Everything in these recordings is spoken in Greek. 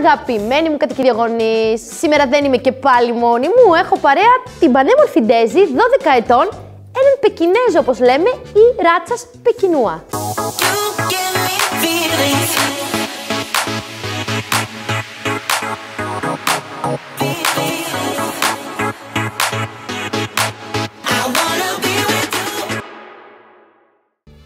Αγαπημένοι μου κατοικιδιογονείς, σήμερα δεν είμαι και πάλι μόνη μου. Έχω παρέα την πανέμορφη Ντέζη, 12 ετών, έναν Πεκινέζο όπως λέμε, ή ράτσας Πεκινούα.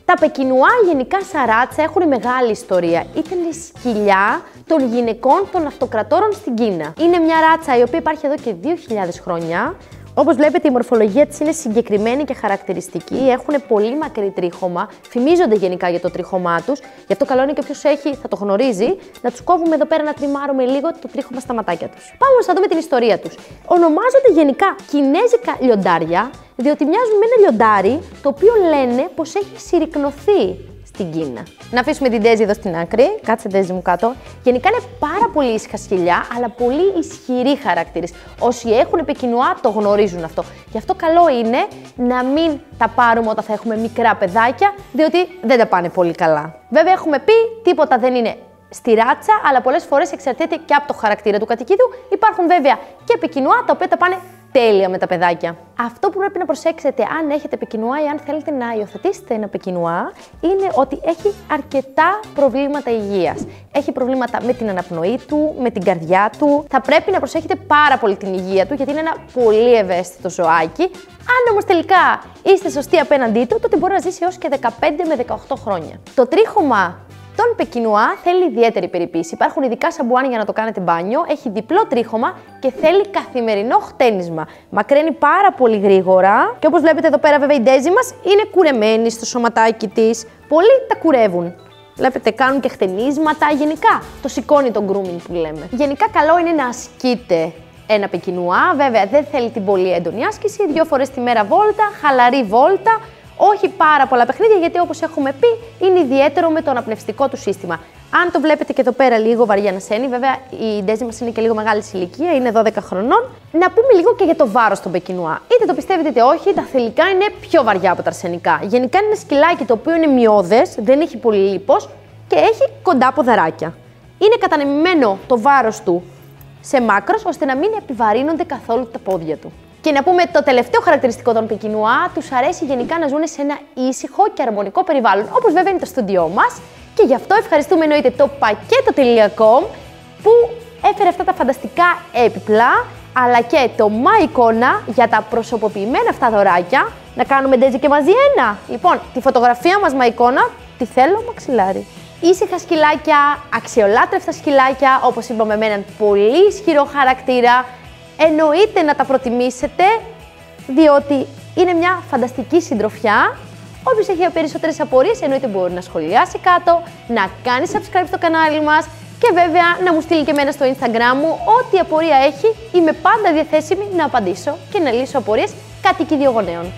Τα Πεκινούα γενικά σαν ράτσα έχουν μεγάλη ιστορία. Ήταν σκυλιά των γυναικών των αυτοκρατόρων στην Κίνα. Είναι μια ράτσα η οποία υπάρχει εδώ και 2.000 χρόνια. Όπως βλέπετε, η μορφολογία της είναι συγκεκριμένη και χαρακτηριστική. Έχουν πολύ μακρύ τρίχωμα, φημίζονται γενικά για το τρίχωμά τους. Γι' αυτό καλό είναι και όποιος έχει, θα το γνωρίζει, να τους κόβουμε εδώ πέρα να τριμάρουμε λίγο το τρίχωμα στα ματάκια τους. Πάμε όμως να δούμε την ιστορία τους. Ονομάζονται γενικά κινέζικα λιοντάρια, διότι μοιάζουν με ένα λιοντάρι το οποίο λένε πως έχει συρρικνωθεί στην Κίνα. Να αφήσουμε την Ντέζη εδώ στην άκρη. Κάτσε, Ντέζη μου, κάτω. Γενικά είναι πάρα πολύ ήσυχα σκυλιά, αλλά πολύ ισχυροί χαρακτήρες. Όσοι έχουν Πεκινούα το γνωρίζουν αυτό. Γι' αυτό καλό είναι να μην τα πάρουμε όταν θα έχουμε μικρά παιδάκια, διότι δεν τα πάνε πολύ καλά. Βέβαια, έχουμε πει τίποτα δεν είναι στη ράτσα, αλλά πολλές φορές εξαρτάται και από το χαρακτήρα του κατοικίδιου. Υπάρχουν βέβαια και Πεκινούα τα οποία τα πάνε τέλεια με τα παιδάκια. Αυτό που πρέπει να προσέξετε αν έχετε Πεκινούα ή αν θέλετε να υιοθετήσετε ένα Πεκινούα είναι ότι έχει αρκετά προβλήματα υγείας. Έχει προβλήματα με την αναπνοή του, με την καρδιά του. Θα πρέπει να προσέχετε πάρα πολύ την υγεία του γιατί είναι ένα πολύ ευαίσθητο ζωάκι. Αν όμως τελικά είστε σωστοί απέναντί του, τότε μπορεί να ζήσει έως και 15 με 18 χρόνια. Το τρίχωμα τον Πεκινούα θέλει ιδιαίτερη περιποίηση. Υπάρχουν ειδικά σαμπουάν για να το κάνετε μπάνιο, έχει διπλό τρίχωμα και θέλει καθημερινό χτένισμα. Μακραίνει πάρα πολύ γρήγορα και όπως βλέπετε εδώ πέρα, βέβαια η Ντέζη μας είναι κουρεμένη στο σωματάκι της. Πολλοί τα κουρεύουν. Βλέπετε, κάνουν και χτενίσματα. Γενικά το σηκώνει το grooming που λέμε. Γενικά καλό είναι να ασκείτε ένα Πεκινούα. Βέβαια δεν θέλει την πολύ έντονη άσκηση, 2 φορές τη μέρα βόλτα, χαλαρή βόλτα. Όχι πάρα πολλά παιχνίδια, γιατί όπως έχουμε πει, είναι ιδιαίτερο με το αναπνευστικό του σύστημα. Αν το βλέπετε και εδώ πέρα λίγο βαριά να σένει, βέβαια η Ντέζη μας είναι και λίγο μεγάλη σε ηλικία, είναι 12 χρονών. Να πούμε λίγο και για το βάρος των Πεκινούα. Είτε το πιστεύετε είτε όχι, τα θηλυκά είναι πιο βαριά από τα αρσενικά. Γενικά είναι ένα σκυλάκι το οποίο είναι μειώδες, δεν έχει πολύ λίπος και έχει κοντά ποδαράκια. Είναι κατανεμημένο το βάρος του σε μάκρος, ώστε να μην επιβαρύνονται καθόλου τα πόδια του. Και να πούμε το τελευταίο χαρακτηριστικό των Πεκινούα, τους αρέσει γενικά να ζουν σε ένα ήσυχο και αρμονικό περιβάλλον, όπως βέβαια είναι το στούντιό μας. Και γι' αυτό ευχαριστούμε εννοείται το Πακέτο.com που έφερε αυτά τα φανταστικά έπιπλα, αλλά και το MyIkona για τα προσωποποιημένα αυτά δωράκια. Να κάνουμε, Ντέζη, και μαζί ένα. Λοιπόν, τη φωτογραφία μας MyIkona τη θέλω μαξιλάρι. Ήσυχα σκυλάκια, αξιολάτρευτα σκυλάκια, όπως είπαμε, με έναν πολύ ισχυρό χαρακτήρα. Εννοείται να τα προτιμήσετε, διότι είναι μια φανταστική συντροφιά. Όποιος έχει περισσότερες απορίες, εννοείται μπορεί να σχολιάσει κάτω, να κάνει subscribe στο κανάλι μας και βέβαια να μου στείλει και εμένα στο Instagram μου ό,τι απορία έχει. Είμαι πάντα διαθέσιμη να απαντήσω και να λύσω απορίες κατοικιδιογονέων.